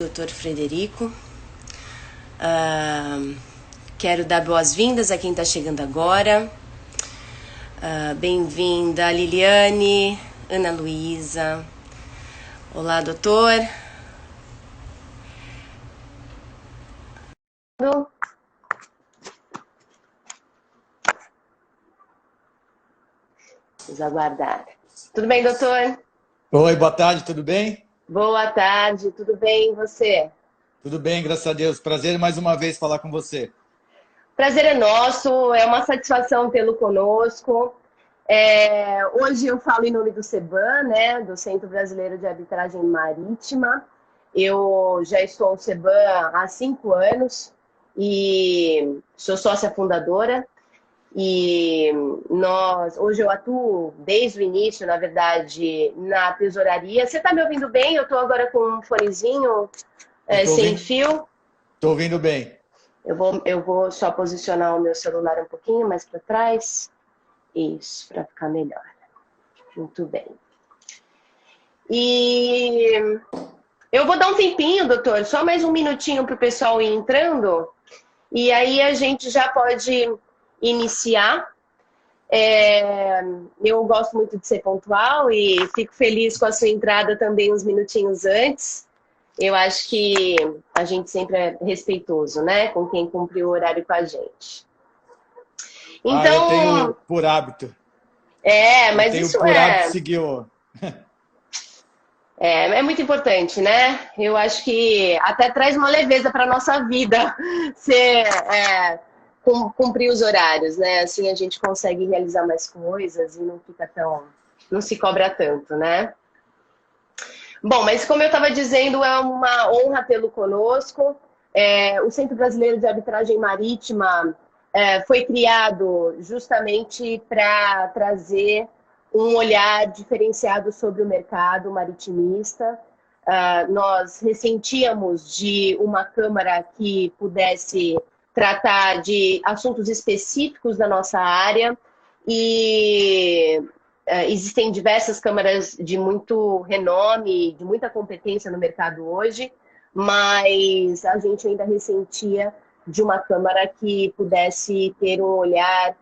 Dr. Frederico. Quero dar boas-vindas a quem está chegando agora. Bem-vinda Liliane, Ana Luísa. Olá, doutor. Vamos aguardar. Tudo bem, doutor? Oi, boa tarde, tudo bem? Boa tarde, tudo bem, e você? Tudo bem, graças a Deus. Prazer mais uma vez falar com você. Prazer é nosso, é uma satisfação tê-lo conosco. Hoje eu falo em nome do CEBAM, né, do Centro Brasileiro de Arbitragem Marítima. Eu já estou no CEBAM há 5 anos e sou sócia fundadora. E hoje eu atuo desde o início, na verdade, na tesouraria. Você está me ouvindo bem? Eu estou agora com um fonezinho sem fio. Estou ouvindo bem. Eu vou só posicionar o meu celular um pouquinho mais para trás. Isso, para ficar melhor. Muito bem. E eu vou dar um tempinho, doutor, só mais um minutinho para o pessoal ir entrando. E aí a gente já pode iniciar. Eu gosto muito de ser pontual e fico feliz com a sua entrada também uns minutinhos antes. Eu acho que a gente sempre é respeitoso, né? Com quem cumpriu o horário com a gente. Então, eu tenho por hábito. Mas eu isso tenho por hábito seguir o... É muito importante, né? Eu acho que até traz uma leveza para a nossa vida cumprir os horários, né? Assim a gente consegue realizar mais coisas e não se cobra tanto, né? Bom, mas como eu estava dizendo, é uma honra tê-lo conosco. O Centro Brasileiro de Arbitragem Marítima foi criado justamente para trazer um olhar diferenciado sobre o mercado maritimista. Nós ressentíamos de uma Câmara que pudesse tratar de assuntos específicos da nossa área e existem diversas câmaras de muito renome, de muita competência no mercado hoje, mas a gente ainda ressentia de uma Câmara que pudesse ter um olhar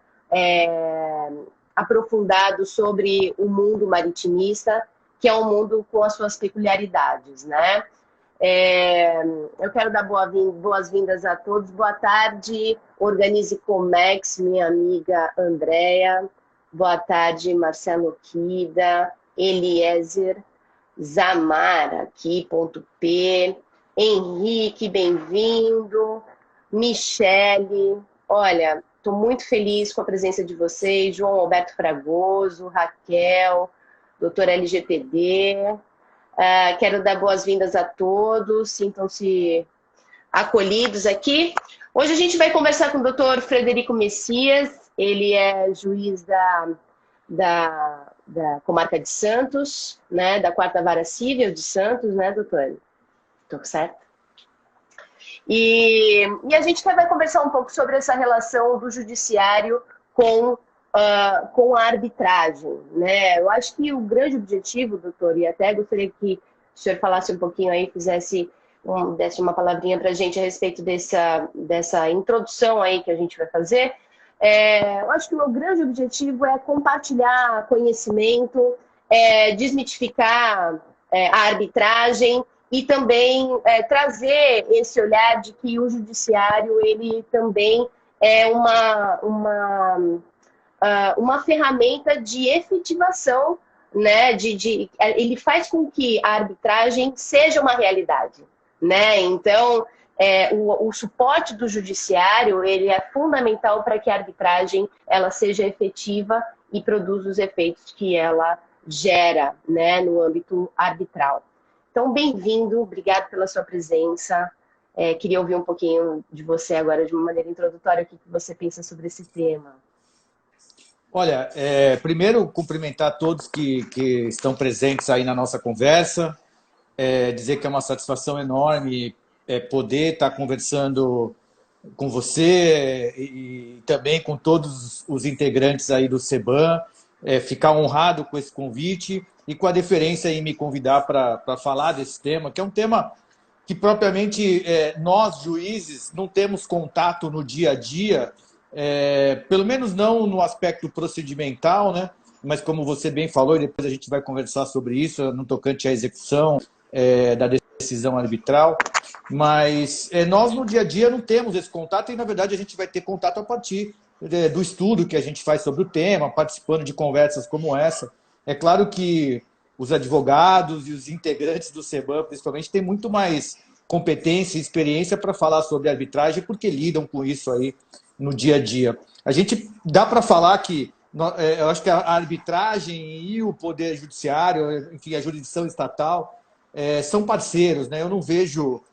aprofundado sobre o mundo maritimista, que é um mundo com as suas peculiaridades, né? Eu quero dar boas-vindas a todos. Boa tarde, Organize Comex, minha amiga Andréa. Boa tarde, Marcelo Kida, Eliezer, Zamar, aqui, ponto P. Henrique, bem-vindo. Michele, olha, estou muito feliz com a presença de vocês. João Alberto Fragoso, Raquel, doutor LGPD. Quero dar boas-vindas a todos, sintam-se acolhidos aqui. Hoje a gente vai conversar com o doutor Frederico Messias, ele é juiz da comarca de Santos, né, da 4ª Vara Civil de Santos, né, doutor? Estou certo? E a gente vai conversar um pouco sobre essa relação do judiciário com a arbitragem, né? Eu acho que o grande objetivo, doutor, e até gostaria que o senhor falasse um pouquinho aí, desse uma palavrinha para a gente a respeito dessa introdução aí que a gente vai fazer. Eu acho que o meu grande objetivo é compartilhar conhecimento, desmitificar a arbitragem e também trazer esse olhar de que o judiciário ele também é uma ferramenta de efetivação, né? Ele faz com que a arbitragem seja uma realidade, né? Então, o suporte do judiciário ele é fundamental para que a arbitragem ela seja efetiva e produza os efeitos que ela gera, né, no âmbito arbitral. Então, bem-vindo, obrigado pela sua presença. Queria ouvir um pouquinho de você agora, de uma maneira introdutória, o que você pensa sobre esse tema. Olha, primeiro cumprimentar todos que estão presentes aí na nossa conversa, dizer que é uma satisfação enorme poder estar conversando com você e também com todos os integrantes aí do CEBAM, ficar honrado com esse convite e com a deferência em me convidar para falar desse tema, que é um tema que propriamente nós, juízes, não temos contato no dia a dia, pelo menos não no aspecto procedimental, né? Mas como você bem falou, e depois a gente vai conversar sobre isso, no tocante à execução da decisão arbitral, mas nós no dia a dia não temos esse contato e, na verdade, a gente vai ter contato a partir do estudo que a gente faz sobre o tema, participando de conversas como essa. É claro que os advogados e os integrantes do CEBAM, principalmente, têm muito mais competência e experiência para falar sobre arbitragem, porque lidam com isso aí no dia a dia. A gente dá para falar que eu acho que a arbitragem e o poder judiciário, enfim, a jurisdição estatal, são parceiros, né? Eu não vejo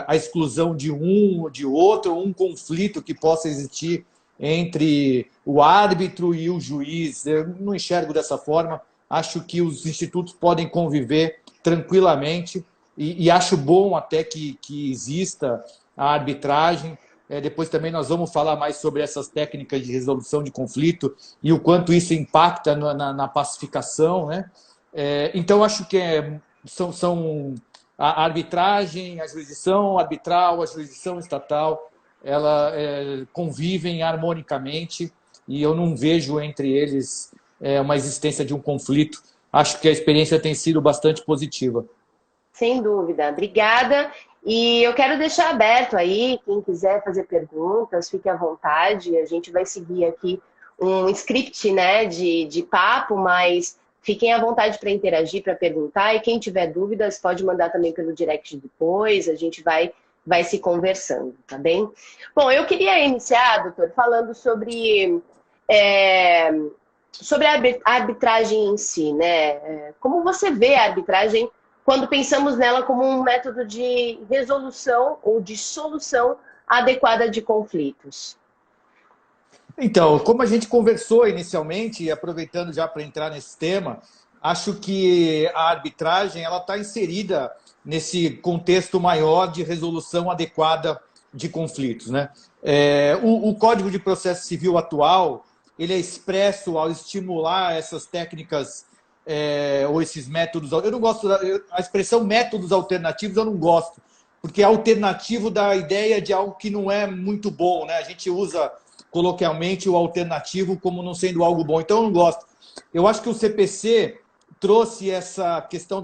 a exclusão de um ou de outro, um conflito que possa existir entre o árbitro e o juiz. Eu não enxergo dessa forma. Acho que os institutos podem conviver tranquilamente e acho bom até que exista a arbitragem. Depois também nós vamos falar mais sobre essas técnicas de resolução de conflito e o quanto isso impacta na pacificação, né? Então, acho que são a arbitragem, a jurisdição arbitral, a jurisdição estatal, ela convivem harmonicamente e eu não vejo entre eles uma existência de um conflito. Acho que a experiência tem sido bastante positiva. Sem dúvida. Obrigada. E eu quero deixar aberto aí, quem quiser fazer perguntas, fique à vontade. A gente vai seguir aqui um script, né, de papo, mas fiquem à vontade para interagir, para perguntar. E quem tiver dúvidas pode mandar também pelo direct depois. A gente vai se conversando, tá bem? Bom, eu queria iniciar, doutor, falando sobre a arbitragem em si, né? Como você vê a arbitragem quando pensamos nela como um método de resolução ou de solução adequada de conflitos? Então, como a gente conversou inicialmente, e aproveitando já para entrar nesse tema, acho que a arbitragem ela está inserida nesse contexto maior de resolução adequada de conflitos, né? O Código de Processo Civil atual ele é expresso ao estimular essas técnicas ou esses métodos. Eu não gosto a expressão métodos alternativos, eu não gosto, porque é alternativo dá a ideia de algo que não é muito bom, né? A gente usa coloquialmente o alternativo como não sendo algo bom, então eu não gosto. Eu acho que o CPC trouxe essa questão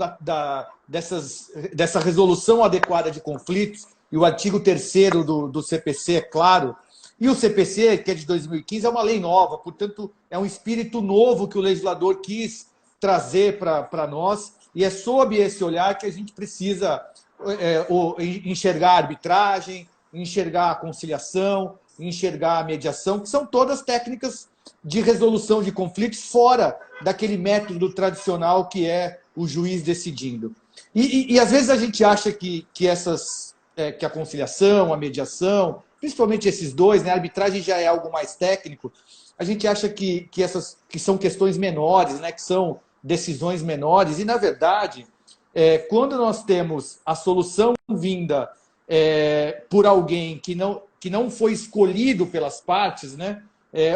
dessa resolução adequada de conflitos, e o artigo 3º do CPC, é claro. E o CPC, que é de 2015, é uma lei nova, portanto, é um espírito novo que o legislador quis trazer para nós, e é sob esse olhar que a gente precisa enxergar a arbitragem, enxergar a conciliação, enxergar a mediação, que são todas técnicas de resolução de conflitos fora daquele método tradicional que é o juiz decidindo. E às vezes a gente acha que a conciliação, a mediação, principalmente esses dois, né, a arbitragem já é algo mais técnico, a gente acha que são questões menores, né, que são decisões menores, e na verdade, quando nós temos a solução vinda por alguém que não foi escolhido pelas partes, né,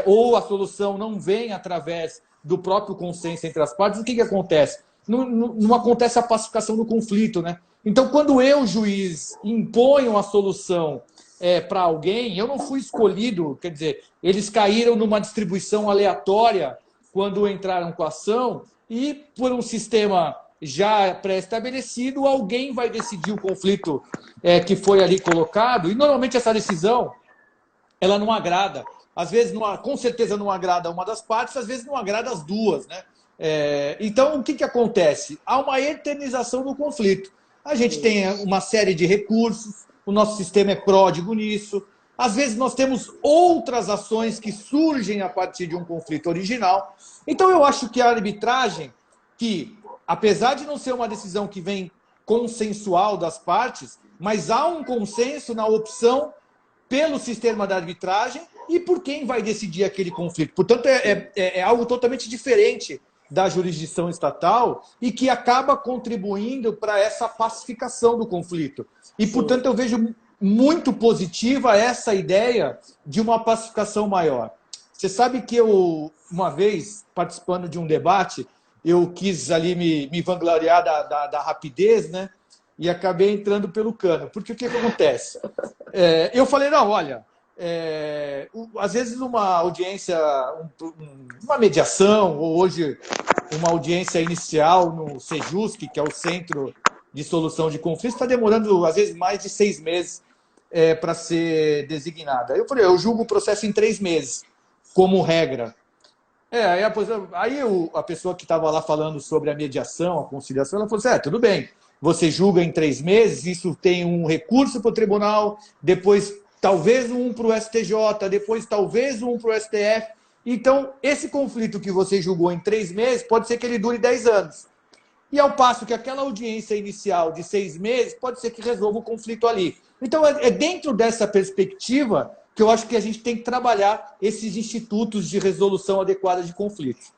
ou a solução não vem através do próprio consenso entre as partes, o que acontece? Não acontece a pacificação do conflito, né? Então, quando eu, juiz, imponho a solução para alguém, eu não fui escolhido, quer dizer, eles caíram numa distribuição aleatória quando entraram com a ação e, por um sistema já pré-estabelecido, alguém vai decidir o conflito que foi ali colocado, e normalmente essa decisão ela não agrada. Às vezes, com certeza, não agrada uma das partes, às vezes não agrada as duas, né? Então, o que acontece? Há uma eternização do conflito. A gente tem uma série de recursos, o nosso sistema é pródigo nisso. Às vezes, nós temos outras ações que surgem a partir de um conflito original. Então, eu acho que a arbitragem, que, apesar de não ser uma decisão que vem consensual das partes, mas há um consenso na opção pelo sistema da arbitragem e por quem vai decidir aquele conflito. Portanto, é algo totalmente diferente da jurisdição estatal e que acaba contribuindo para essa pacificação do conflito. E, portanto, eu vejo muito positiva essa ideia de uma pacificação maior. Você sabe que eu, uma vez, participando de um debate, eu quis ali me vangloriar da rapidez, né? e acabei entrando pelo cano. Porque o que acontece? Eu falei, não, olha, às vezes uma audiência, uma mediação, ou hoje uma audiência inicial no Sejusc, que é o Centro de Solução de Conflitos, está demorando, às vezes, mais de 6 meses para ser designada. Eu falei, eu julgo o processo em 3 meses, como regra. Aí a pessoa que estava lá falando sobre a mediação, a conciliação, ela falou assim, tudo bem, você julga em 3 meses, isso tem um recurso para o tribunal, depois talvez um para o STJ, depois talvez um para o STF. Então, esse conflito que você julgou em 3 meses, pode ser que ele dure 10 anos. E ao passo que aquela audiência inicial de 6 meses, pode ser que resolva o conflito ali. Então, é dentro dessa perspectiva que eu acho que a gente tem que trabalhar esses institutos de resolução adequada de conflitos.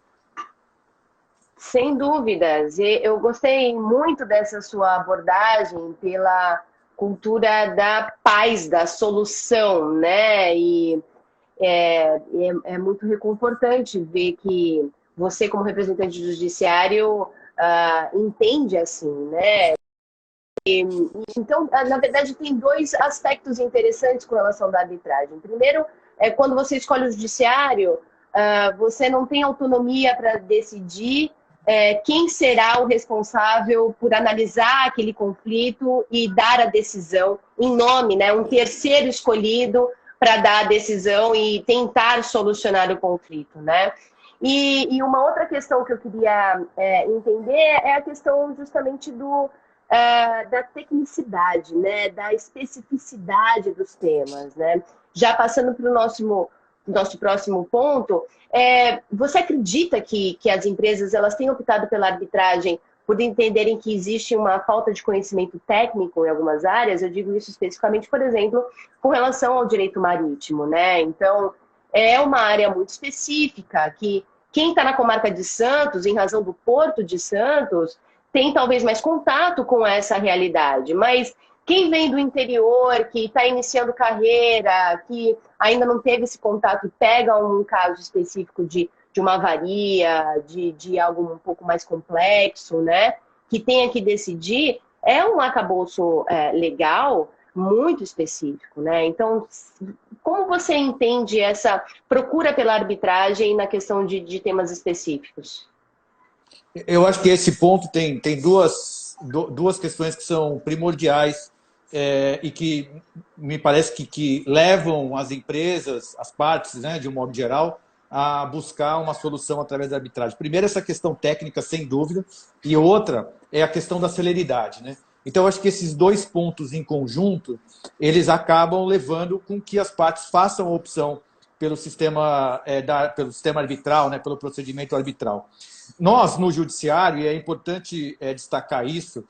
Sem dúvidas. Eu gostei muito dessa sua abordagem pela cultura da paz, da solução, né? E é muito reconfortante ver que você, como representante do judiciário, entende assim, né? Então, na verdade, tem 2 aspectos interessantes com relação à arbitragem. Primeiro, quando você escolhe o judiciário, você não tem autonomia para decidir quem será o responsável por analisar aquele conflito e dar a decisão em nome, né? Um terceiro escolhido para dar a decisão e tentar solucionar o conflito, né? E uma outra questão que eu queria entender é a questão justamente da tecnicidade, né? Da especificidade dos temas, né? Já passando para o nosso próximo ponto, você acredita que as empresas elas têm optado pela arbitragem por entenderem que existe uma falta de conhecimento técnico em algumas áreas? Eu digo isso especificamente, por exemplo, com relação ao direito marítimo, né? Então, é uma área muito específica que quem está na comarca de Santos, em razão do Porto de Santos, tem talvez mais contato com essa realidade, mas quem vem do interior, que está iniciando carreira, que ainda não teve esse contato, pega um caso específico de uma avaria, de algo um pouco mais complexo, né? Que tenha que decidir, é um arcabouço legal muito específico, né? Então, como você entende essa procura pela arbitragem na questão de temas específicos? Eu acho que esse ponto tem duas questões que são primordiais e que me parece que levam as empresas, as partes, né, de um modo geral, a buscar uma solução através da arbitragem. Primeiro, essa questão técnica, sem dúvida, e outra é a questão da celeridade, né? Então, eu acho que esses 2 pontos em conjunto, eles acabam levando com que as partes façam a opção pelo sistema arbitral, né, pelo procedimento arbitral. Nós, no judiciário, e é importante destacar isso,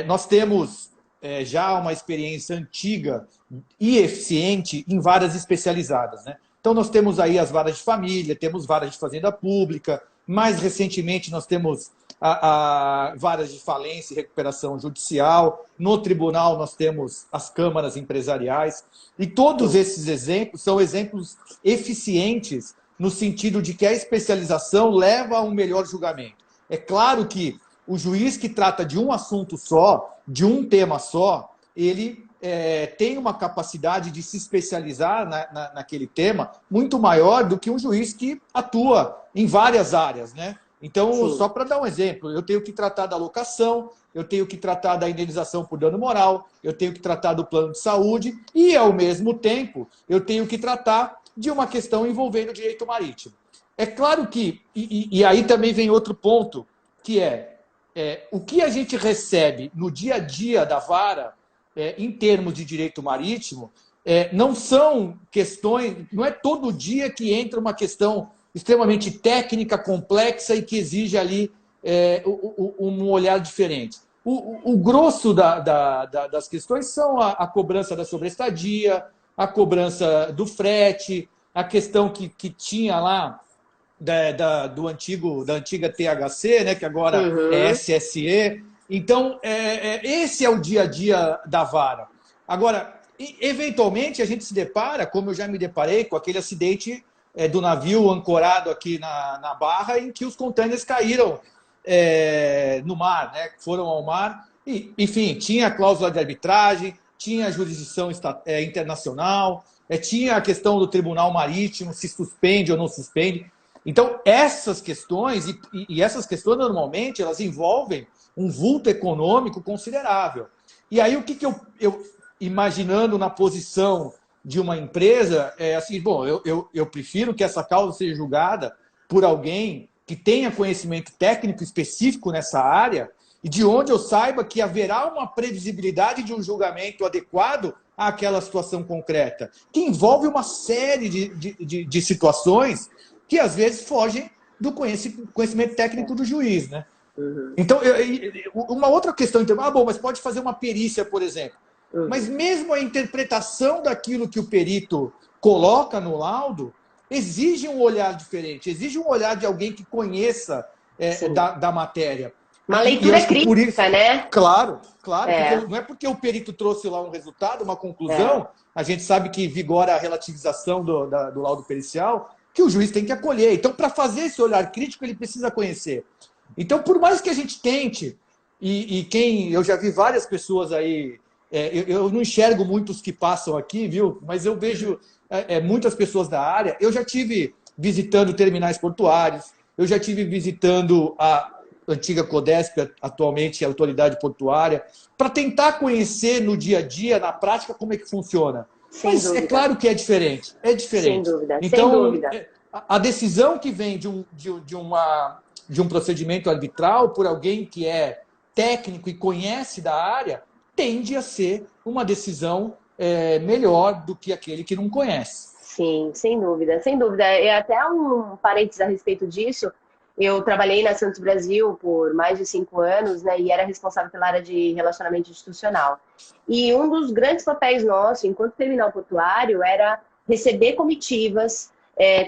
nós temos já uma experiência antiga e eficiente em varas especializadas, né? Então, nós temos aí as varas de família, temos varas de fazenda pública, mais recentemente nós temos a varas de falência e recuperação judicial, no tribunal nós temos as câmaras empresariais, e todos esses exemplos são exemplos eficientes no sentido de que a especialização leva a um melhor julgamento. É claro que o juiz que trata de um assunto só, de um tema só, ele tem uma capacidade de se especializar naquele tema muito maior do que um juiz que atua em várias áreas, né? Então, sim, só para dar um exemplo, eu tenho que tratar da locação, eu tenho que tratar da indenização por dano moral, eu tenho que tratar do plano de saúde e, ao mesmo tempo, eu tenho que tratar de uma questão envolvendo o direito marítimo. É claro que, e aí também vem outro ponto, que o que a gente recebe no dia a dia da vara, em termos de direito marítimo, não são questões, não é todo dia que entra uma questão extremamente técnica, complexa e que exige ali um olhar diferente. O grosso das questões são a cobrança da sobreestadia, a cobrança do frete, a questão que tinha lá da antiga THC, né, que agora é SSE. Então, esse é o dia a dia da vara. Agora, eventualmente, a gente se depara, como eu já me deparei, com aquele acidente do navio ancorado aqui na Barra, em que os contêineres caíram no mar, né? Foram ao mar Enfim, tinha a cláusula de arbitragem, tinha a jurisdição internacional, tinha a questão do tribunal marítimo, se suspende ou não suspende. Então, essas questões, e essas questões normalmente, elas envolvem um vulto econômico considerável. E aí, o que eu imaginando na posição de uma empresa, é assim, bom, eu prefiro que essa causa seja julgada por alguém que tenha conhecimento técnico específico nessa área e de onde eu saiba que haverá uma previsibilidade de um julgamento adequado àquela situação concreta, que envolve uma série de situações que às vezes fogem do conhecimento técnico do juiz, né? Então, uma outra questão, então, bom, mas pode fazer uma perícia, por exemplo. Mas mesmo a interpretação daquilo que o perito coloca no laudo exige um olhar diferente, exige um olhar de alguém que conheça da matéria. Uma leitura crítica, isso, né? Claro, porque não é porque o perito trouxe lá um resultado, uma conclusão, a gente sabe que vigora a relativização do laudo pericial, que o juiz tem que acolher. Então, para fazer esse olhar crítico, ele precisa conhecer. Então, por mais que a gente tente, eu já vi várias pessoas aí, eu não enxergo muitos que passam aqui, viu? Mas eu vejo muitas pessoas da área. Eu já tive visitando terminais portuários, eu já tive visitando a antiga Codesp, atualmente a Autoridade Portuária, para tentar conhecer no dia a dia, na prática, como é que funciona. Mas é claro que é diferente. É diferente. Sem dúvida. Então, sem dúvida. A decisão que vem de um procedimento arbitral por alguém que é técnico e conhece da área, tende a ser uma decisão melhor do que aquele que não conhece. Sim, sem dúvida, sem dúvida. E até um parênteses a respeito disso, eu trabalhei na Santos Brasil por mais de 5 anos, né, e era responsável pela área de relacionamento institucional. E um dos grandes papéis nossos, enquanto terminal portuário, era receber comitivas,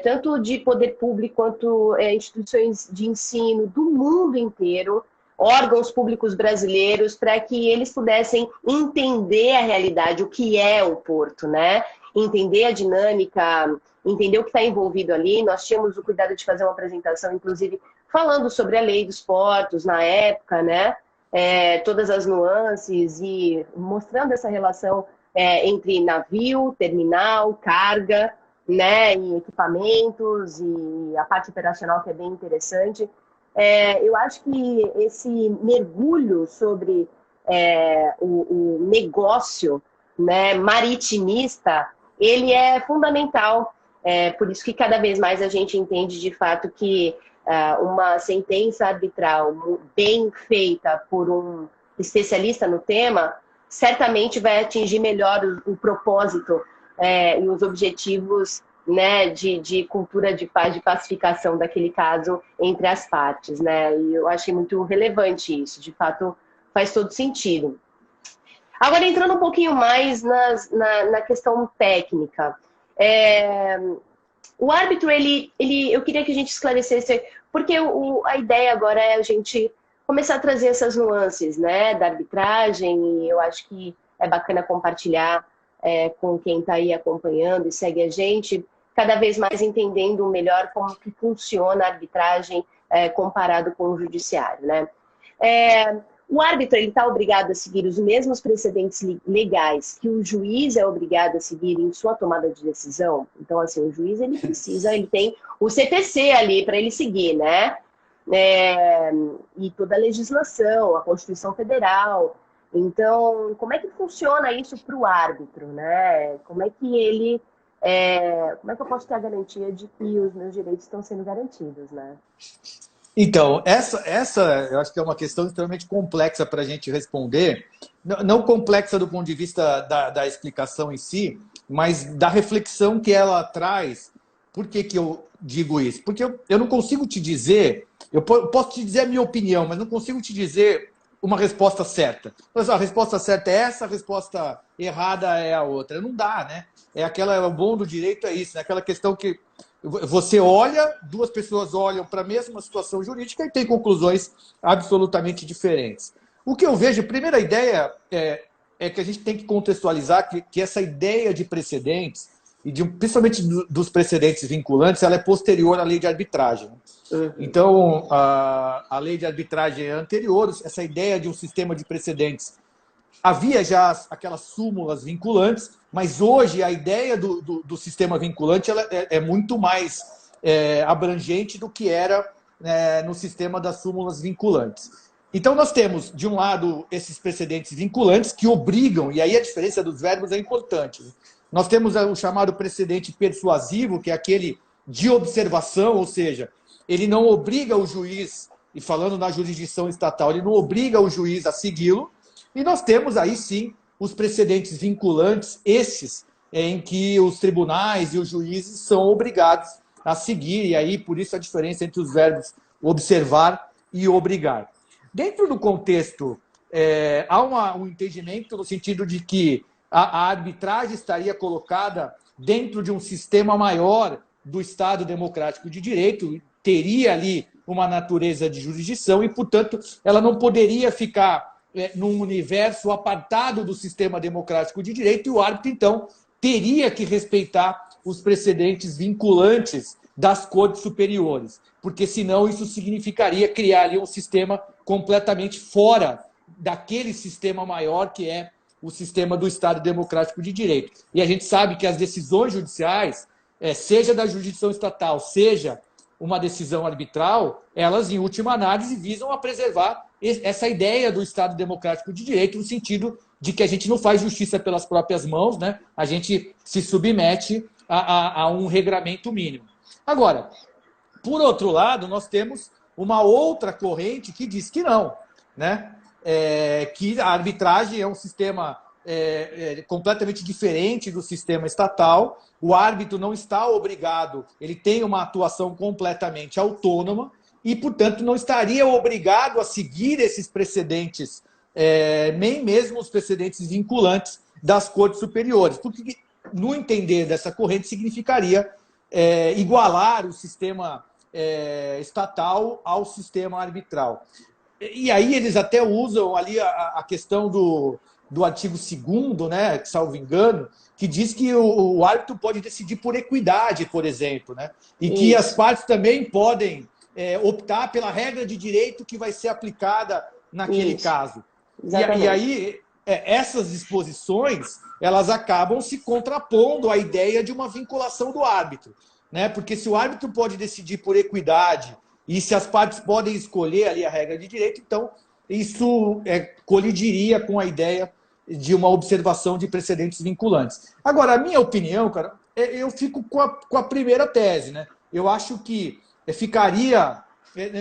tanto de poder público quanto instituições de ensino do mundo inteiro, órgãos públicos brasileiros, para que eles pudessem entender a realidade, o que é o porto, né? Entender a dinâmica, entender o que está envolvido ali. Nós tínhamos o cuidado de fazer uma apresentação, inclusive, falando sobre a lei dos portos na época, né? Todas as nuances e mostrando essa relação entre navio, terminal, carga, né? E equipamentos e a parte operacional, que é bem interessante. Eu acho que esse mergulho sobre o negócio, né, maritimista, ele é fundamental. Por isso que cada vez mais a gente entende de fato que uma sentença arbitral bem feita por um especialista no tema certamente vai atingir melhor o propósito e os objetivos, né, de cultura de paz, de pacificação daquele caso entre as partes, né? E eu achei muito relevante isso, de fato faz todo sentido. Agora, entrando um pouquinho mais na questão técnica, o árbitro, eu queria que a gente esclarecesse, porque a ideia agora é a gente começar a trazer essas nuances, né, da arbitragem, e eu acho que é bacana compartilhar com quem está aí acompanhando e segue a gente, cada vez mais entendendo melhor como que funciona a arbitragem comparado com o judiciário, né? O árbitro está obrigado a seguir os mesmos precedentes legais que o juiz é obrigado a seguir em sua tomada de decisão. Então, assim, o juiz ele tem o CPC ali para ele seguir, né? E toda a legislação, a Constituição Federal. Então, como é que funciona isso para o árbitro, né? Como é que eu posso ter a garantia de que os meus direitos estão sendo garantidos, né? Então, essa eu acho que é uma questão extremamente complexa para a gente responder. Não complexa do ponto de vista da explicação em si, mas da reflexão que ela traz. Por que eu digo isso? Porque eu não consigo te dizer, eu posso te dizer a minha opinião, mas não consigo te dizer uma resposta certa. Mas a resposta certa é essa, a resposta errada é a outra. Não dá, né? O bom do direito é isso, né? Aquela questão que você olha, duas pessoas olham para a mesma situação jurídica e tem conclusões absolutamente diferentes. O que eu vejo, a primeira ideia é que a gente tem que contextualizar que essa ideia de precedentes, principalmente dos precedentes vinculantes, ela é posterior à lei de arbitragem. Então, a lei de arbitragem é anterior, essa ideia de um sistema de precedentes. Havia já aquelas súmulas vinculantes, mas hoje a ideia do sistema vinculante ela é muito mais abrangente do que era no sistema das súmulas vinculantes. Então, nós temos, de um lado, esses precedentes vinculantes que obrigam, e aí a diferença dos verbos é importante. Nós temos o chamado precedente persuasivo, que é aquele de observação, ou seja, ele não obriga o juiz, e falando na jurisdição estatal, ele não obriga o juiz a segui-lo. E nós temos aí, sim, os precedentes vinculantes, esses em que os tribunais e os juízes são obrigados a seguir, e aí, por isso, a diferença entre os verbos observar e obrigar. Dentro do contexto, há um entendimento no sentido de que a arbitragem estaria colocada dentro de um sistema maior do Estado Democrático de Direito, teria ali uma natureza de jurisdição e, portanto, ela não poderia ficar num universo apartado do sistema democrático de direito, e o árbitro, então, teria que respeitar os precedentes vinculantes das cortes superiores, porque senão isso significaria criar ali um sistema completamente fora daquele sistema maior que é o sistema do Estado Democrático de Direito. E a gente sabe que as decisões judiciais, seja da jurisdição estatal, seja uma decisão arbitral, elas, em última análise, visam a preservar essa ideia do Estado Democrático de Direito, no sentido de que a gente não faz justiça pelas próprias mãos, né? A gente se submete a um regramento mínimo. Agora, por outro lado, nós temos uma outra corrente que diz que não, né? Que a arbitragem é um sistema completamente diferente do sistema estatal. O árbitro não está obrigado, ele tem uma atuação completamente autônoma e, portanto, não estaria obrigado a seguir esses precedentes, nem mesmo os precedentes vinculantes das cortes superiores, porque, no entender dessa corrente, significaria igualar o sistema estatal ao sistema arbitral. E aí eles até usam ali a questão do artigo 2º, né, salvo engano, que diz que o árbitro pode decidir por equidade, por exemplo, né? E que as partes também podem optar pela regra de direito que vai ser aplicada naquele caso. E aí, essas disposições, elas acabam se contrapondo à ideia de uma vinculação do árbitro, né? Porque se o árbitro pode decidir por equidade e se as partes podem escolher ali a regra de direito, então isso colidiria com a ideia de uma observação de precedentes vinculantes. Agora, a minha opinião, cara, eu fico com a primeira tese, né? Eu acho que ficaria,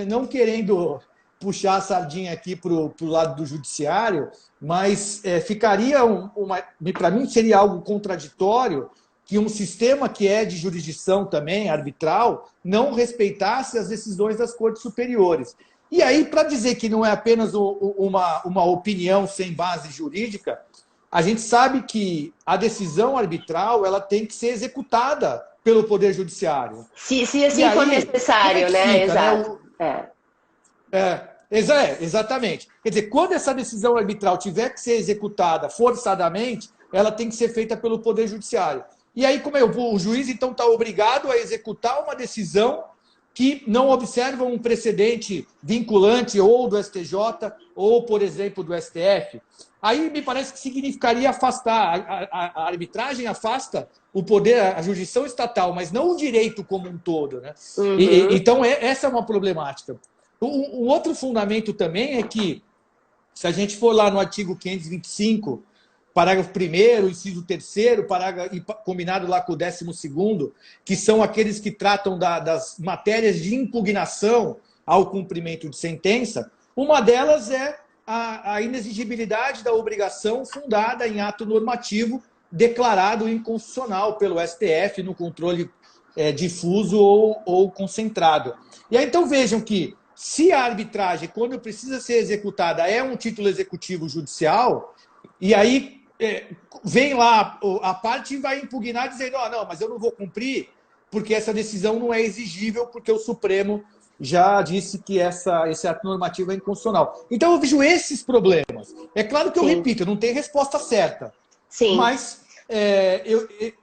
não querendo puxar a sardinha aqui para o lado do judiciário, mas ficaria, para mim, seria algo contraditório que um sistema que é de jurisdição também, arbitral, não respeitasse as decisões das cortes superiores. E aí, para dizer que não é apenas uma opinião sem base jurídica, a gente sabe que a decisão arbitral ela tem que ser executada pelo Poder Judiciário. Se assim for necessário, né? Exato. Exatamente. Quer dizer, quando essa decisão arbitral tiver que ser executada forçadamente, ela tem que ser feita pelo Poder Judiciário. E aí, como o juiz, então, está obrigado a executar uma decisão que não observa um precedente vinculante ou do STJ ou, por exemplo, do STF. Aí me parece que significaria afastar. A arbitragem afasta o poder, a jurisdição estatal, mas não o direito como um todo, né? Então, essa é uma problemática. Um outro fundamento também é que, se a gente for lá no artigo 525, parágrafo 1º, inciso 3º, combinado lá com o 12º, que são aqueles que tratam das matérias de impugnação ao cumprimento de sentença, uma delas é a inexigibilidade da obrigação fundada em ato normativo declarado inconstitucional pelo STF no controle difuso ou concentrado. E aí, então, vejam que, se a arbitragem, quando precisa ser executada, é um título executivo judicial, e aí vem lá a parte e vai impugnar dizendo, não, mas eu não vou cumprir porque essa decisão não é exigível porque o Supremo já disse que esse ato normativo é inconstitucional. Então eu vejo esses problemas. É claro que eu repito, não tem resposta certa. Sim. Mas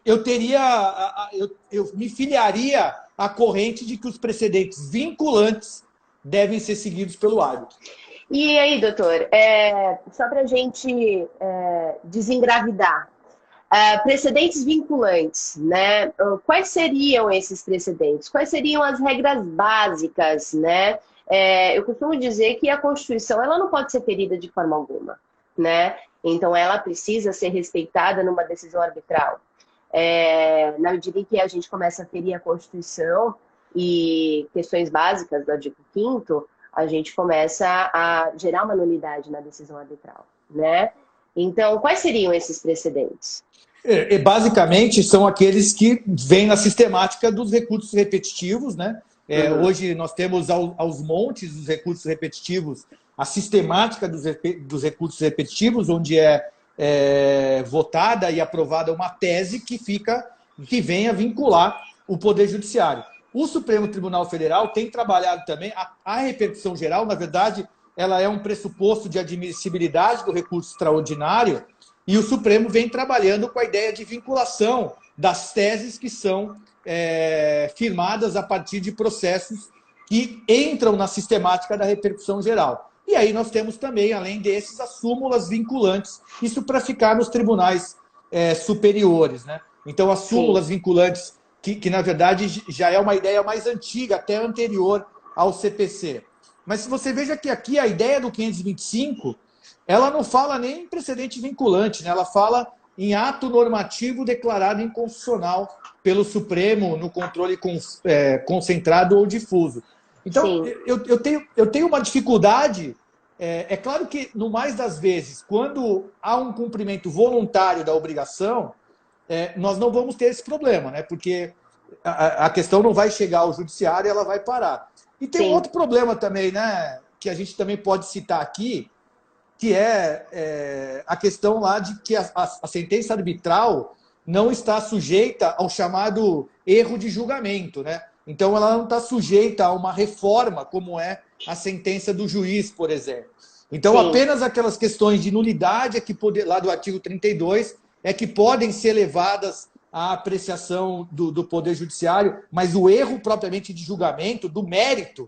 eu teria, eu me filiaria à corrente de que os precedentes vinculantes devem ser seguidos pelo árbitro. E aí, doutor, só para a gente desengravidar, precedentes vinculantes, né? Quais seriam esses precedentes? Quais seriam as regras básicas, né? Eu costumo dizer que a Constituição ela não pode ser ferida de forma alguma, né? Então, ela precisa ser respeitada numa decisão arbitral. Na medida em que a gente começa a ferir a Constituição e questões básicas do artigo 5º, a gente começa a gerar uma nulidade na decisão arbitral, né? Então, quais seriam esses precedentes? Basicamente, são aqueles que vêm na sistemática dos recursos repetitivos, né? Hoje nós temos aos montes os recursos repetitivos, a sistemática dos recursos repetitivos, onde é votada e aprovada uma tese que vem a vincular o Poder Judiciário. O Supremo Tribunal Federal tem trabalhado também, a repercussão geral, na verdade, ela é um pressuposto de admissibilidade do recurso extraordinário, e o Supremo vem trabalhando com a ideia de vinculação das teses que são firmadas a partir de processos que entram na sistemática da repercussão geral. E aí nós temos também, além desses, as súmulas vinculantes, isso para ficar nos tribunais superiores, né? Então, as súmulas vinculantes, que na verdade já é uma ideia mais antiga, até anterior ao CPC. Mas se você veja que aqui a ideia do 525, ela não fala nem em precedente vinculante, né? Ela fala em ato normativo declarado inconstitucional pelo Supremo no controle concentrado ou difuso. Então, eu tenho uma dificuldade. É claro que, no mais das vezes, quando há um cumprimento voluntário da obrigação, nós não vamos ter esse problema, né? Porque a questão não vai chegar ao judiciário e ela vai parar. E tem um outro problema também, né? Que a gente também pode citar aqui, que é a questão lá de que a sentença arbitral não está sujeita ao chamado erro de julgamento, né? Então, ela não está sujeita a uma reforma, como é a sentença do juiz, por exemplo. Então, apenas aquelas questões de nulidade, lá do artigo 32, que podem ser levadas à apreciação do Poder Judiciário, mas o erro propriamente de julgamento, do mérito,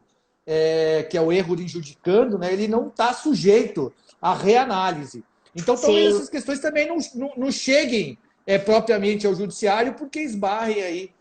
que é o erro de injudicando, né, ele não está sujeito à reanálise. Então, talvez essas questões também não cheguem propriamente ao Judiciário, porque esbarrem aí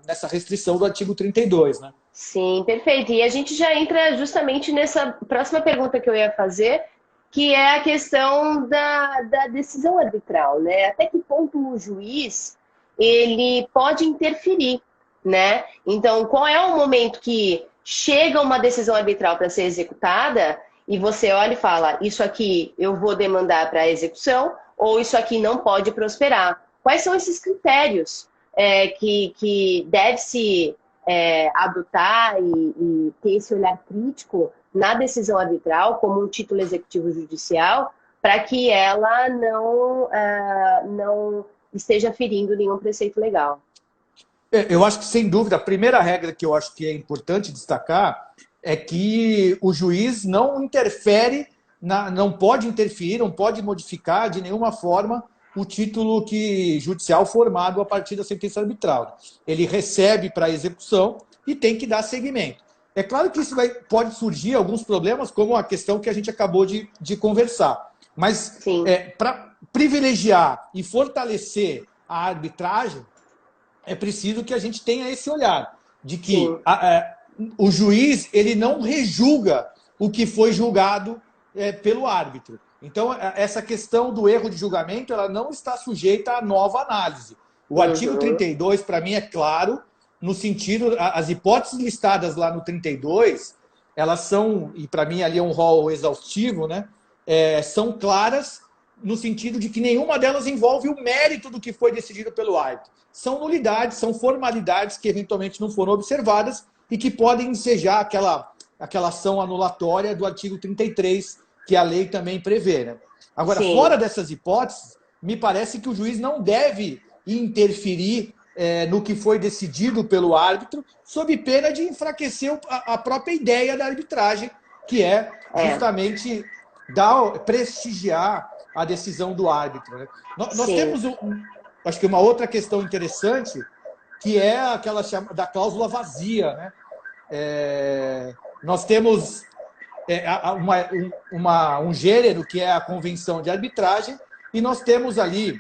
nessa restrição do artigo 32, né? Sim, perfeito. E a gente já entra justamente nessa próxima pergunta que eu ia fazer, que é a questão da decisão arbitral, né? Até que ponto o juiz ele pode interferir, né? Então, qual é o momento que chega uma decisão arbitral para ser executada e você olha e fala, isso aqui eu vou demandar para execução ou isso aqui não pode prosperar? Quais são esses critérios que deve-se adotar e ter esse olhar crítico na decisão arbitral como um título executivo judicial para que ela não esteja ferindo nenhum preceito legal? Eu acho que, sem dúvida, a primeira regra que eu acho que é importante destacar é que o juiz não interfere, não pode interferir, não pode modificar de nenhuma forma o título judicial formado a partir da sentença arbitral. Ele recebe para execução e tem que dar seguimento. É claro que isso pode surgir alguns problemas, como a questão que a gente acabou de conversar. Mas para privilegiar e fortalecer a arbitragem, é preciso que a gente tenha esse olhar de que o juiz ele não rejulga o que foi julgado pelo árbitro. Então, essa questão do erro de julgamento ela não está sujeita a nova análise. O artigo 32, para mim, é claro, no sentido, as hipóteses listadas lá no 32, elas são, e para mim ali é um rol exaustivo, né? São claras no sentido de que nenhuma delas envolve o mérito do que foi decidido pelo árbitro. São nulidades, são formalidades que eventualmente não foram observadas e que podem ensejar aquela ação anulatória do artigo 33, que a lei também prevê, né? Agora, fora dessas hipóteses, me parece que o juiz não deve interferir no que foi decidido pelo árbitro, sob pena de enfraquecer a própria ideia da arbitragem, que é justamente prestigiar a decisão do árbitro, né? Nós Sim. temos, acho que uma outra questão interessante, que é aquela da cláusula vazia, né? Nós temos um gênero que é a convenção de arbitragem e nós temos ali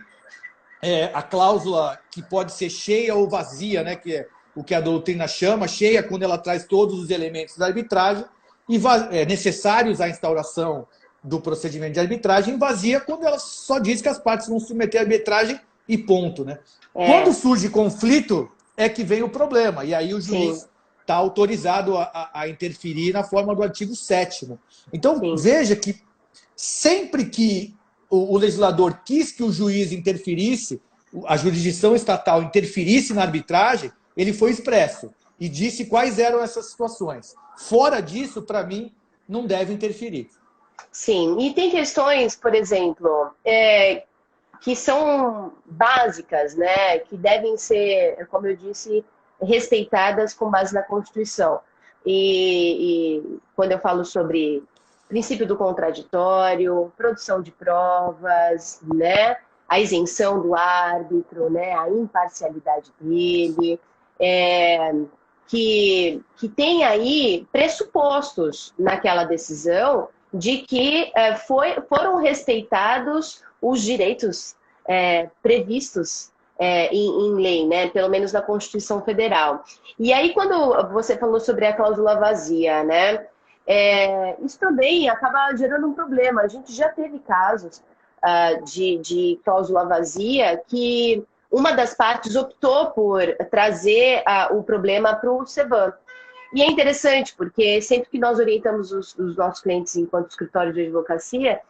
a cláusula que pode ser cheia ou vazia, né? Que é o que a doutrina chama, cheia quando ela traz todos os elementos da arbitragem e necessários à instauração do procedimento de arbitragem, vazia quando ela só diz que as partes vão submeter a arbitragem e ponto, né? Quando surge conflito é que vem o problema, e aí o juiz está autorizado a interferir na forma do artigo 7º. Então, veja que sempre que o legislador quis que o juiz interferisse, a jurisdição estatal interferisse na arbitragem, ele foi expresso e disse quais eram essas situações. Fora disso, para mim, não deve interferir. Sim, e tem questões, por exemplo, que são básicas, né? Que devem ser, como eu disse, respeitadas com base na Constituição. E quando eu falo sobre princípio do contraditório, produção de provas, né? A isenção do árbitro, né? A imparcialidade dele, que tem aí pressupostos naquela decisão de que foram respeitados os direitos previstos em lei, né? Pelo menos na Constituição Federal. E aí, quando você falou sobre a cláusula vazia, né? Isso também acaba gerando um problema. A gente já teve casos de cláusula vazia que uma das partes optou por trazer o problema para o CEBAM. E é interessante, porque sempre que nós orientamos os nossos clientes enquanto escritório de advocacia,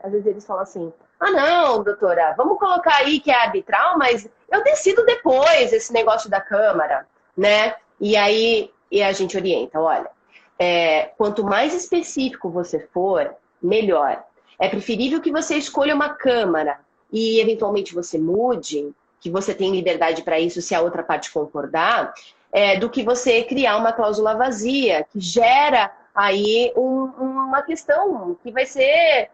às vezes eles falam assim, não, doutora, vamos colocar aí que é arbitral, mas eu decido depois esse negócio da Câmara, né? E aí a gente orienta, olha, quanto mais específico você for, melhor. É preferível que você escolha uma Câmara e eventualmente você mude, que você tem liberdade para isso se a outra parte concordar, do que você criar uma cláusula vazia, que gera aí uma questão que vai ser,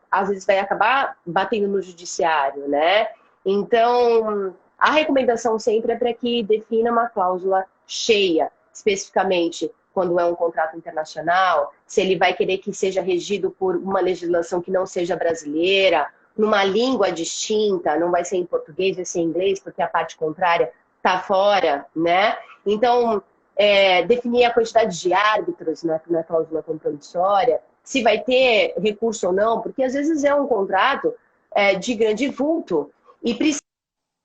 às vezes vai acabar batendo no judiciário, né? Então, a recomendação sempre é para que defina uma cláusula cheia, especificamente quando é um contrato internacional, se ele vai querer que seja regido por uma legislação que não seja brasileira, numa língua distinta, não vai ser em português, vai ser em inglês, porque a parte contrária está fora, né? Então, definir a quantidade de árbitros na cláusula compromissória, se vai ter recurso ou não, porque às vezes é um contrato de grande vulto e precisa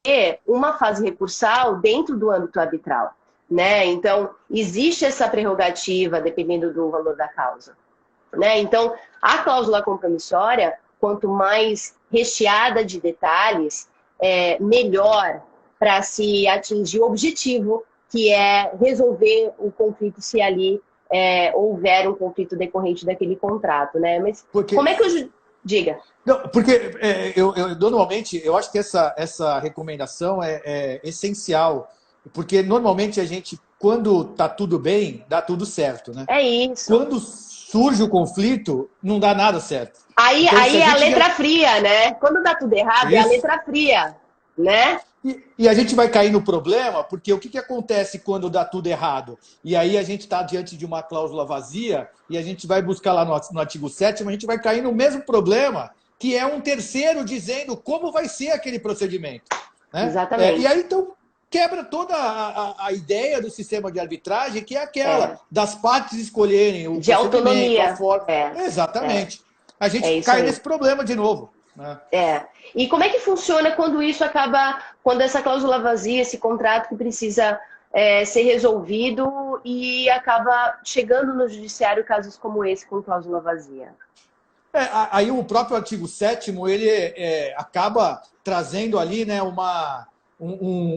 ter uma fase recursal dentro do âmbito arbitral, né? Então, existe essa prerrogativa dependendo do valor da causa, né? Então, a cláusula compromissória, quanto mais recheada de detalhes, melhor para se atingir o objetivo, que é resolver o conflito se ali houver um conflito decorrente daquele contrato, né? Mas como é que eu... Diga. Não, porque normalmente, eu acho que essa recomendação é essencial, porque normalmente a gente, quando está tudo bem, dá tudo certo, né? É isso. Quando surge o conflito, não dá nada certo. Aí é a letra fria, né? Quando dá tudo errado, é a letra fria, né? E a gente vai cair no problema, porque o que acontece quando dá tudo errado? E aí a gente está diante de uma cláusula vazia e a gente vai buscar lá no artigo 7º, a gente vai cair no mesmo problema, que é um terceiro dizendo como vai ser aquele procedimento. Né? Exatamente. E aí, então, quebra toda a ideia do sistema de arbitragem, que é aquela das partes escolherem o de autonomia. A forma. Exatamente. A gente cai nesse problema de novo. Né? E como é que funciona quando isso acaba, quando essa cláusula vazia, esse contrato que precisa ser resolvido e acaba chegando no judiciário casos como esse com cláusula vazia? Aí o próprio artigo 7º, ele acaba trazendo ali, né,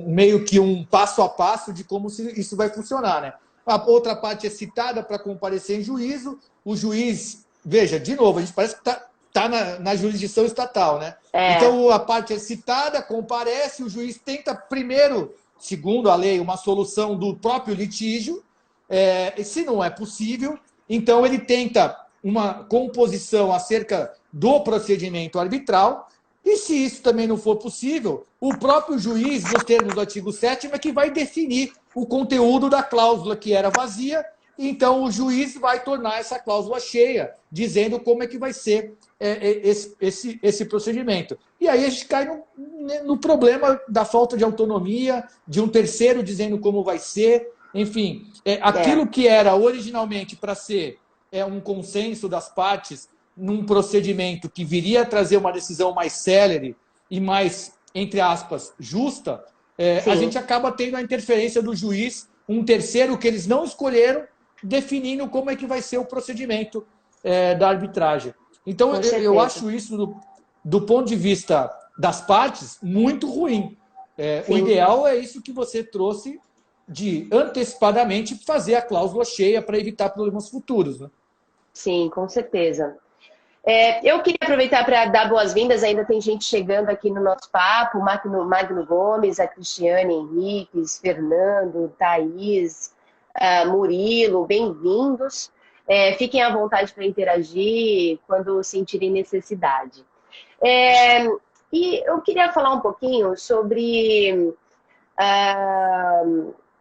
meio que um passo a passo de como isso vai funcionar. Né? A outra parte é citada para comparecer em juízo, o juiz, veja, de novo, a gente parece que está na jurisdição estatal, né? Então, a parte é citada, comparece, o juiz tenta primeiro, segundo a lei, uma solução do próprio litígio, e se não é possível, então ele tenta uma composição acerca do procedimento arbitral, e se isso também não for possível, o próprio juiz, nos termos do artigo 7º, é que vai definir o conteúdo da cláusula que era vazia, então o juiz vai tornar essa cláusula cheia, dizendo como é que vai ser esse procedimento. E aí a gente cai no problema da falta de autonomia, de um terceiro dizendo como vai ser, enfim, aquilo que era originalmente para ser um consenso das partes num procedimento que viria a trazer uma decisão mais célere e mais, entre aspas, justa, a gente acaba tendo a interferência do juiz, um terceiro que eles não escolheram, definindo como é que vai ser o procedimento da arbitragem. Então, eu acho isso, do ponto de vista das partes, muito ruim. O ideal é isso que você trouxe, de antecipadamente fazer a cláusula cheia para evitar problemas futuros, né? Sim, com certeza. Eu queria aproveitar para dar boas-vindas, ainda tem gente chegando aqui no nosso papo, Magno Gomes, a Cristiane Henriques, Fernando, Thaís, Murilo, bem-vindos. Fiquem à vontade para interagir quando sentirem necessidade. E eu queria falar um pouquinho sobre...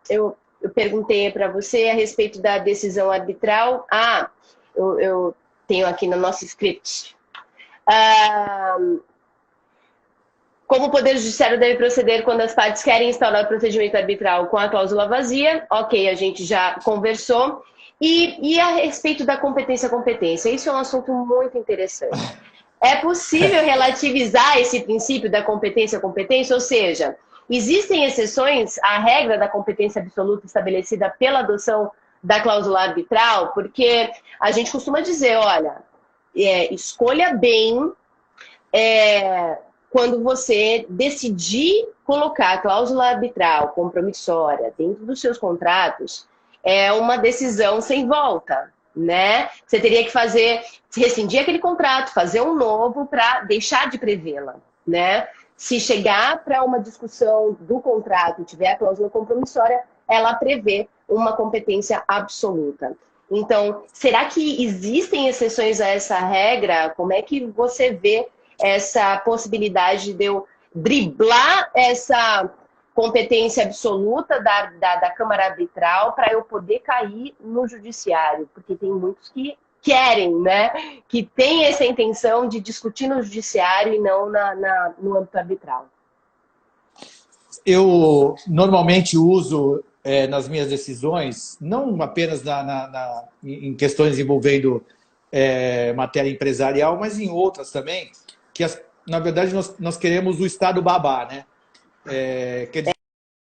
eu perguntei para você a respeito da decisão arbitral. Eu tenho aqui no nosso script. Como o Poder Judiciário deve proceder quando as partes querem instaurar o procedimento arbitral com a cláusula vazia? Ok, a gente já conversou. E a respeito da competência, isso é um assunto muito interessante. É possível relativizar esse princípio da competência, ou seja, existem exceções à regra da competência absoluta estabelecida pela adoção da cláusula arbitral, porque a gente costuma dizer, olha, escolha bem quando você decidir colocar a cláusula arbitral compromissória dentro dos seus contratos, é uma decisão sem volta, né? Você teria que rescindir aquele contrato, fazer um novo para deixar de prevê-la, né? Se chegar para uma discussão do contrato e tiver a cláusula compromissória, ela prevê uma competência absoluta. Então, será que existem exceções a essa regra? Como é que você vê essa possibilidade de eu driblar essa competência absoluta da Câmara Arbitral para eu poder cair no judiciário? Porque tem muitos que querem, né? Que têm essa intenção de discutir no judiciário e não no âmbito arbitral. Eu normalmente uso nas minhas decisões, não apenas em questões envolvendo matéria empresarial, mas em outras também, que na verdade nós queremos o Estado babá, né? Quer dizer,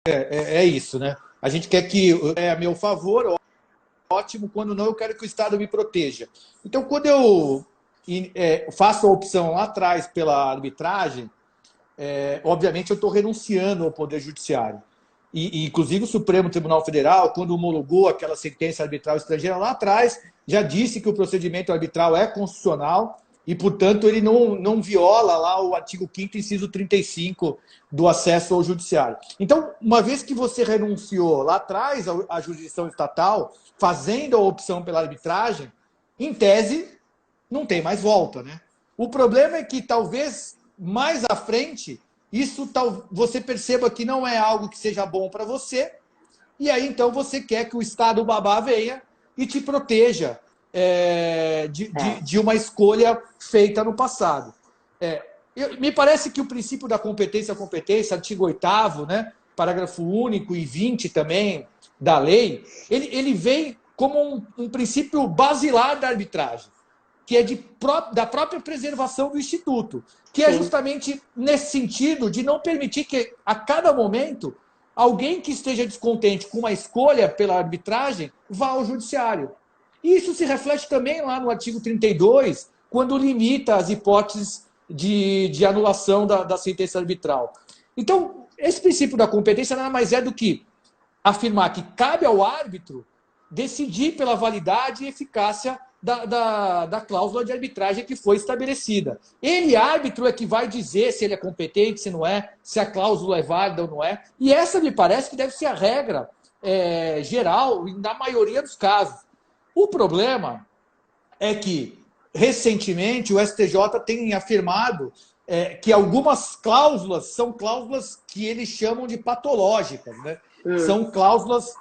é isso, né? A gente quer que a meu favor, ótimo, quando não, eu quero que o Estado me proteja. Então, quando eu faço a opção lá atrás pela arbitragem, obviamente eu estou renunciando ao Poder Judiciário. E, inclusive, o Supremo Tribunal Federal, quando homologou aquela sentença arbitral estrangeira lá atrás, já disse que o procedimento arbitral é constitucional e, portanto, ele não viola lá o artigo 5º, inciso 35 do acesso ao judiciário. Então, uma vez que você renunciou lá atrás à jurisdição estatal, fazendo a opção pela arbitragem, em tese, não tem mais volta, né? O problema é que, talvez, mais à frente, você perceba que não é algo que seja bom para você, e aí, então, você quer que o Estado babá venha e te proteja de uma escolha feita no passado. Me parece que o princípio da competência, artigo 8º, né, parágrafo único e 20 também da lei, ele vem como um princípio basilar da arbitragem, que é da própria preservação do Instituto, que é justamente nesse sentido de não permitir que, a cada momento, alguém que esteja descontente com uma escolha pela arbitragem vá ao judiciário. E isso se reflete também lá no artigo 32, quando limita as hipóteses de anulação da sentença arbitral. Então, esse princípio da competência nada mais é do que afirmar que cabe ao árbitro decidir pela validade e eficácia da cláusula de arbitragem que foi estabelecida. Ele, árbitro, é que vai dizer se ele é competente, se não é, se a cláusula é válida ou não é. E essa me parece que deve ser a regra geral na maioria dos casos. O problema é que recentemente, o STJ tem afirmado que algumas cláusulas são cláusulas que eles chamam de patológicas, né? São cláusulas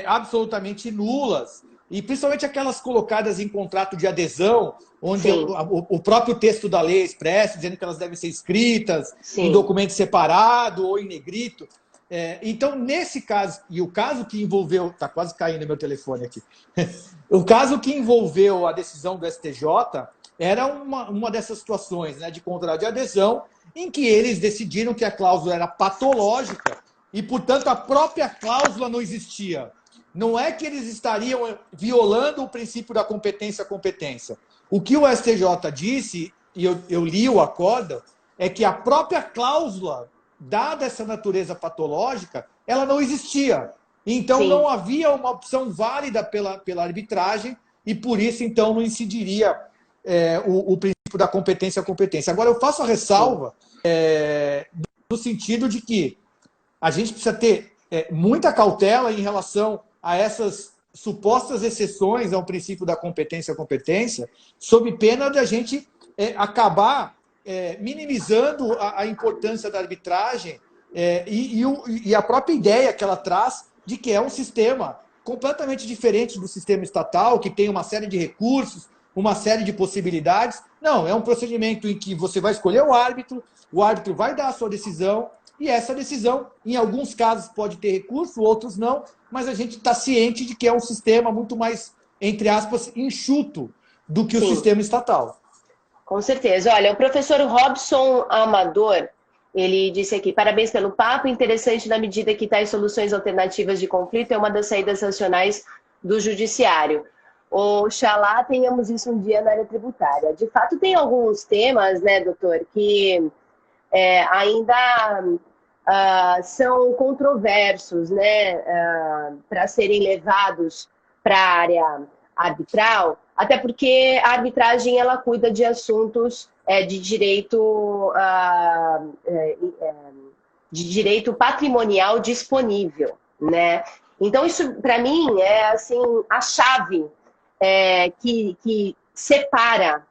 absolutamente nulas, e principalmente aquelas colocadas em contrato de adesão, onde o próprio texto da lei é expresso, dizendo que elas devem ser escritas em documento separado ou em negrito. Então, nesse caso, e o caso que envolveu... Está quase caindo meu telefone aqui. O caso que envolveu a decisão do STJ era uma dessas situações, né, de contrato de adesão, em que eles decidiram que a cláusula era patológica e, portanto, a própria cláusula não existia. Não é que eles estariam violando o princípio da competência. O que o STJ disse, e eu li o acórdão, é que a própria cláusula, dada essa natureza patológica, ela não existia. Então, não havia uma opção válida pela arbitragem e, por isso, então, não incidiria o princípio da competência. Agora, eu faço a ressalva no sentido de que a gente precisa ter muita cautela em relação a essas supostas exceções ao princípio da competência, sob pena de a gente acabar minimizando a importância da arbitragem e a própria ideia que ela traz de que é um sistema completamente diferente do sistema estatal, que tem uma série de recursos, uma série de possibilidades. Não, é um procedimento em que você vai escolher o árbitro vai dar a sua decisão, e essa decisão, em alguns casos, pode ter recurso, outros não, mas a gente está ciente de que é um sistema muito mais, entre aspas, enxuto do que o sistema estatal. Com certeza. Olha, o professor Robson Amador, ele disse aqui: parabéns pelo papo, interessante na medida que tais soluções alternativas de conflito é uma das saídas racionais do judiciário. Oxalá tenhamos isso um dia na área tributária. De fato, tem alguns temas, né, doutor, que ainda são controversos, né, para serem levados para a área arbitral, até porque a arbitragem ela cuida de assuntos de direito patrimonial disponível, né? Então isso para mim é assim a chave que separa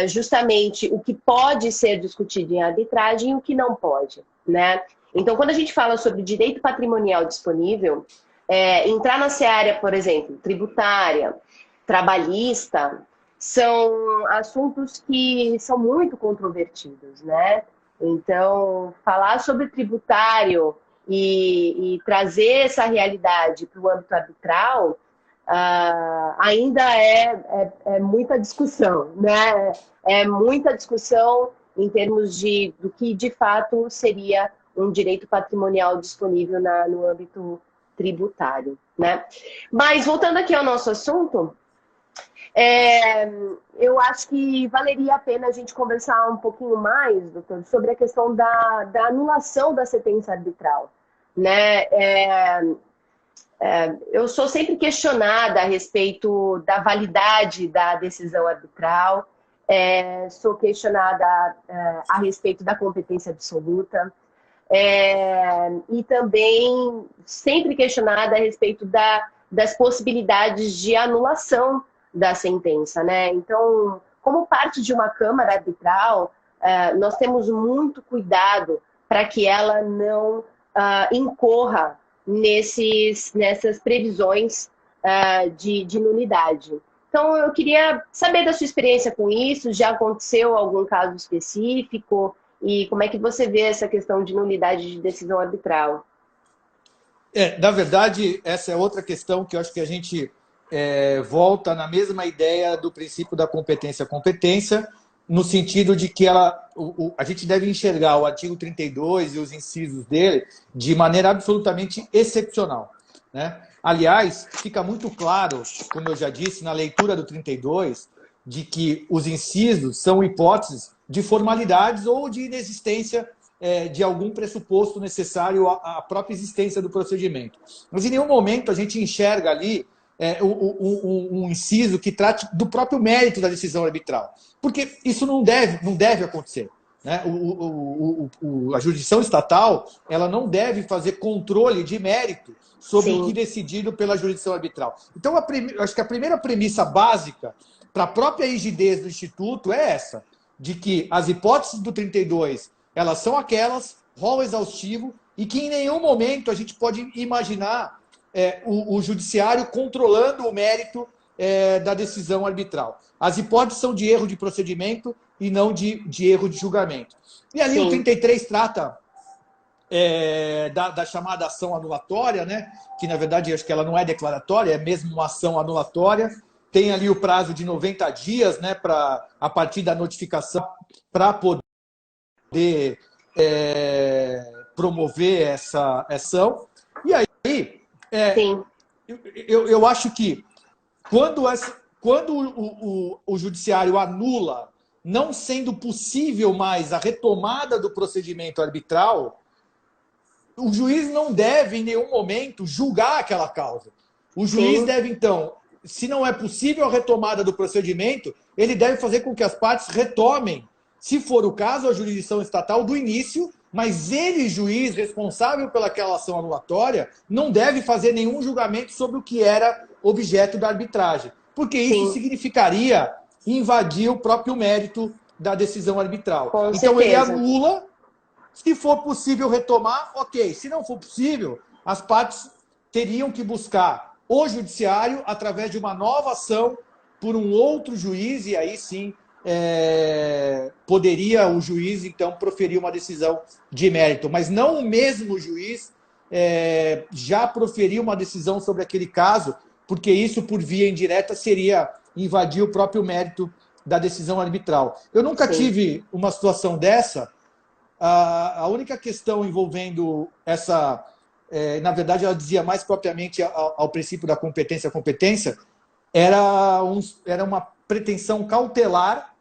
justamente o que pode ser discutido em arbitragem e o que não pode, né? Então, quando a gente fala sobre direito patrimonial disponível, entrar na seara, por exemplo, tributária, trabalhista, são assuntos que são muito controvertidos, né? Então, falar sobre tributário e trazer essa realidade para o âmbito arbitral ainda é muita discussão, né? É muita discussão em termos do que de fato seria um direito patrimonial disponível no âmbito tributário, né? Mas voltando aqui ao nosso assunto, eu acho que valeria a pena a gente conversar um pouquinho mais, doutor, sobre a questão da anulação da sentença arbitral, né? Eu sou sempre questionada a respeito da validade da decisão arbitral, sou questionada a respeito da competência absoluta, e também sempre questionada a respeito das possibilidades de anulação da sentença, né? Então, como parte de uma Câmara Arbitral, nós temos muito cuidado para que ela não incorra nessas previsões de nulidade. Então, eu queria saber da sua experiência com isso, já aconteceu algum caso específico e como é que você vê essa questão de nulidade de decisão arbitral? Na verdade, essa é outra questão que eu acho que a gente volta na mesma ideia do princípio da competência, no sentido de que a gente deve enxergar o artigo 32 e os incisos dele de maneira absolutamente excepcional, né? Aliás, fica muito claro, como eu já disse, na leitura do 32, de que os incisos são hipóteses de formalidades ou de inexistência de algum pressuposto necessário à própria existência do procedimento. Mas em nenhum momento a gente enxerga ali um inciso que trate do próprio mérito da decisão arbitral. Porque isso não deve acontecer, né? A jurisdição estatal ela não deve fazer controle de mérito sobre o que decidido pela jurisdição arbitral. Então, acho que a primeira premissa básica para a própria rigidez do Instituto é essa, de que as hipóteses do 32, elas são aquelas, rol exaustivo, e que em nenhum momento a gente pode imaginar o judiciário controlando o mérito da decisão arbitral. As hipóteses são de erro de procedimento e não de erro de julgamento. E ali o 33 trata da chamada ação anulatória, né? Que na verdade acho que ela não é declaratória, é mesmo uma ação anulatória. Tem ali o prazo de 90 dias, né, a partir da notificação, para poder promover essa ação. E aí, eu acho que quando o judiciário anula, não sendo possível mais a retomada do procedimento arbitral, o juiz não deve, em nenhum momento, julgar aquela causa. O juiz deve, então, se não é possível a retomada do procedimento, ele deve fazer com que as partes retomem, se for o caso, a jurisdição estatal do início, mas ele, juiz responsável pelaquela ação anulatória, não deve fazer nenhum julgamento sobre o que era objeto da arbitragem, porque isso significaria invadir o próprio mérito da decisão arbitral. Então ele anula, se for possível retomar, ok. Se não for possível, as partes teriam que buscar o judiciário através de uma nova ação por um outro juiz, e aí sim poderia o juiz, então, proferir uma decisão de mérito. Mas não o mesmo juiz já proferir uma decisão sobre aquele caso, porque isso, por via indireta, seria invadir o próprio mérito da decisão arbitral. Eu nunca tive uma situação dessa. A única questão envolvendo essa... na verdade, ela dizia mais propriamente ao princípio da competência, era uma pretensão cautelar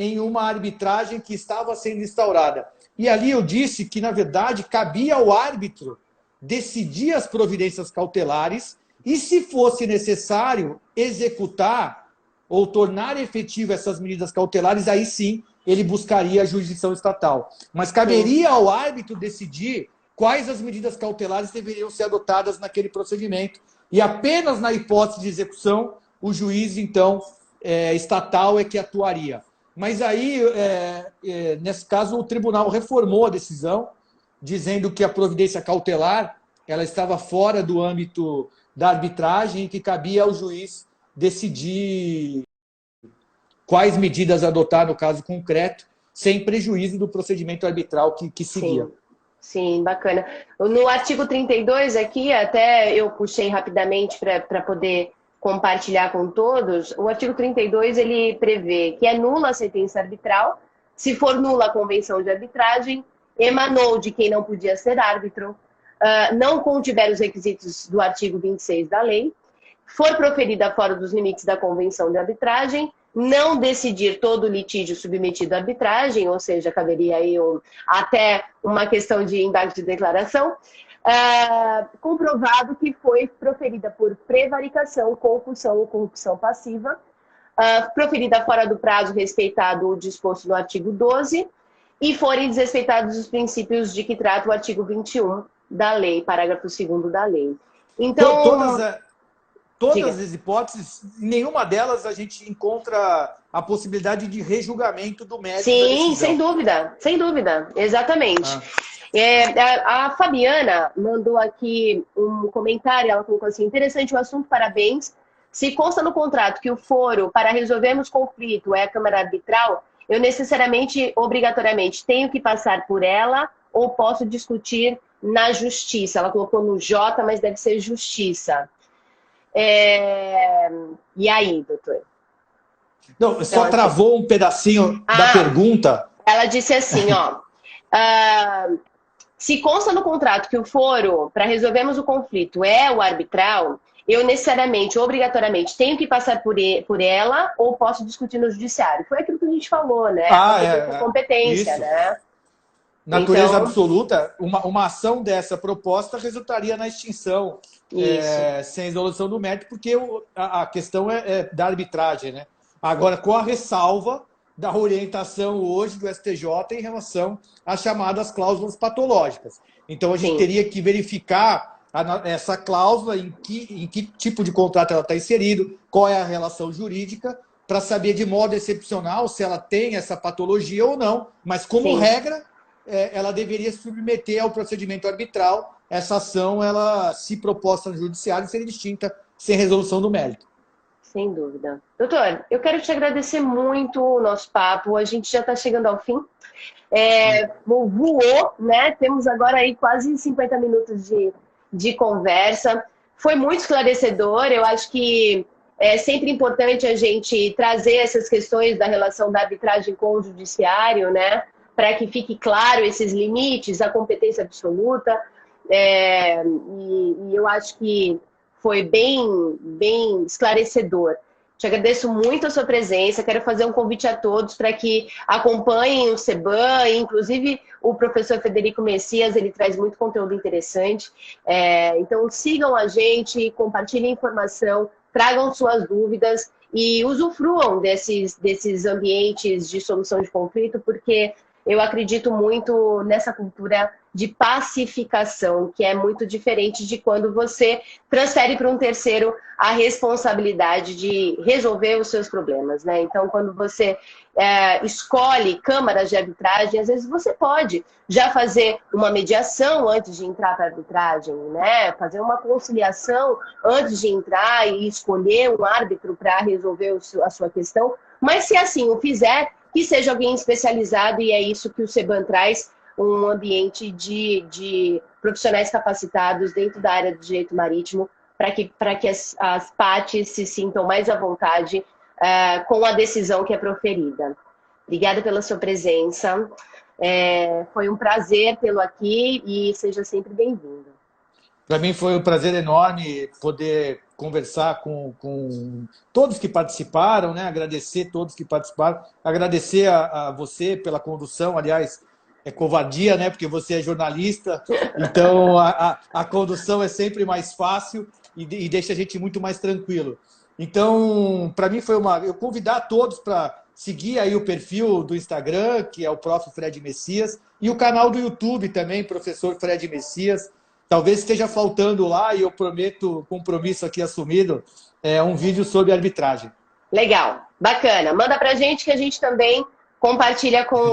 em uma arbitragem que estava sendo instaurada. E ali eu disse que, na verdade, cabia ao árbitro decidir as providências cautelares e, se fosse necessário, executar ou tornar efetivo essas medidas cautelares, aí sim ele buscaria a jurisdição estatal. Mas caberia ao árbitro decidir quais as medidas cautelares deveriam ser adotadas naquele procedimento. E apenas na hipótese de execução, o juiz, então, estatal é que atuaria. Mas aí, nesse caso, o tribunal reformou a decisão, dizendo que a providência cautelar ela estava fora do âmbito da arbitragem e que cabia ao juiz decidir quais medidas adotar no caso concreto, sem prejuízo do procedimento arbitral que seguia. Sim, bacana. No artigo 32 aqui, até eu puxei rapidamente para poder compartilhar com todos, o artigo 32 ele prevê que é nula a sentença arbitral, se for nula a convenção de arbitragem, emanou de quem não podia ser árbitro, não contiver os requisitos do artigo 26 da lei, for proferida fora dos limites da convenção de arbitragem, não decidir todo o litígio submetido à arbitragem, ou seja, caberia aí até uma questão de embargo de declaração, comprovado que foi proferida por prevaricação, concussão ou concussão passiva, proferida fora do prazo respeitado o disposto no artigo 12, e forem desrespeitados os princípios de que trata o artigo 21 da lei, parágrafo 2º da lei. Então, todas as hipóteses, em nenhuma delas a gente encontra a possibilidade de rejulgamento do mérito da decisão. Sim, sem dúvida, exatamente. A Fabiana mandou aqui um comentário, ela colocou assim: interessante o assunto, parabéns. Se consta no contrato que o foro para resolvermos conflito é a Câmara Arbitral, eu necessariamente, obrigatoriamente, tenho que passar por ela ou posso discutir na justiça? Ela colocou no J, mas deve ser justiça. E aí, doutor? Não, só travou um pedacinho da pergunta. Ela disse assim, ó. Se consta no contrato que o foro para resolvermos o conflito é o arbitral, eu necessariamente, obrigatoriamente, tenho que passar por ela ou posso discutir no judiciário? Foi aquilo que a gente falou, né? Competência, isso. Né? Natureza absoluta, uma ação dessa proposta resultaria na extinção sem resolução do mérito, porque a questão é da arbitragem, né? Agora, com a ressalva da orientação hoje do STJ em relação às chamadas cláusulas patológicas. Então, a gente teria que verificar essa cláusula, em que tipo de contrato ela está inserido, qual é a relação jurídica, para saber de modo excepcional se ela tem essa patologia ou não, mas como Sim. regra, ela deveria se submeter ao procedimento arbitral. Essa ação, ela, se proposta no judiciário, seria distinta sem resolução do mérito. Sem dúvida. Doutor, eu quero te agradecer muito o nosso papo. A gente já está chegando ao fim. Voou, né? Temos agora aí quase 50 minutos de conversa. Foi muito esclarecedor. Eu acho que é sempre importante a gente trazer essas questões da relação da arbitragem com o judiciário, né? Para que fique claro esses limites, a competência absoluta. E eu acho que foi bem esclarecedor. Te agradeço muito a sua presença. Quero fazer um convite a todos para que acompanhem o CEBAM, inclusive o professor Frederico Messias, ele traz muito conteúdo interessante. Então sigam a gente, compartilhem informação, tragam suas dúvidas e usufruam desses ambientes de solução de conflito, porque eu acredito muito nessa cultura de pacificação, que é muito diferente de quando você transfere para um terceiro a responsabilidade de resolver os seus problemas, né? Então, quando você escolhe câmaras de arbitragem, às vezes você pode já fazer uma mediação antes de entrar para a arbitragem, né? Fazer uma conciliação antes de entrar e escolher um árbitro para resolver a sua questão. Mas se assim o fizer, que seja alguém especializado, e é isso que o CEBAM traz, um ambiente de profissionais capacitados dentro da área do direito marítimo, para que as partes se sintam mais à vontade com a decisão que é proferida. Obrigada pela sua presença. Foi um prazer tê-lo aqui e seja sempre bem-vindo. Para mim foi um prazer enorme poder conversar com todos que participaram, né? Agradecer todos que participaram, agradecer a você pela condução, aliás, é covardia, né? Porque você é jornalista, então a condução é sempre mais fácil e deixa a gente muito mais tranquilo. Então, para mim foi eu convidar todos para seguir aí o perfil do Instagram, que é o Prof. Fred Messias, e o canal do YouTube também, Professor Fred Messias. Talvez esteja faltando lá, e eu prometo, compromisso aqui assumido, um vídeo sobre arbitragem. Legal, bacana. Manda pra gente que a gente também compartilha com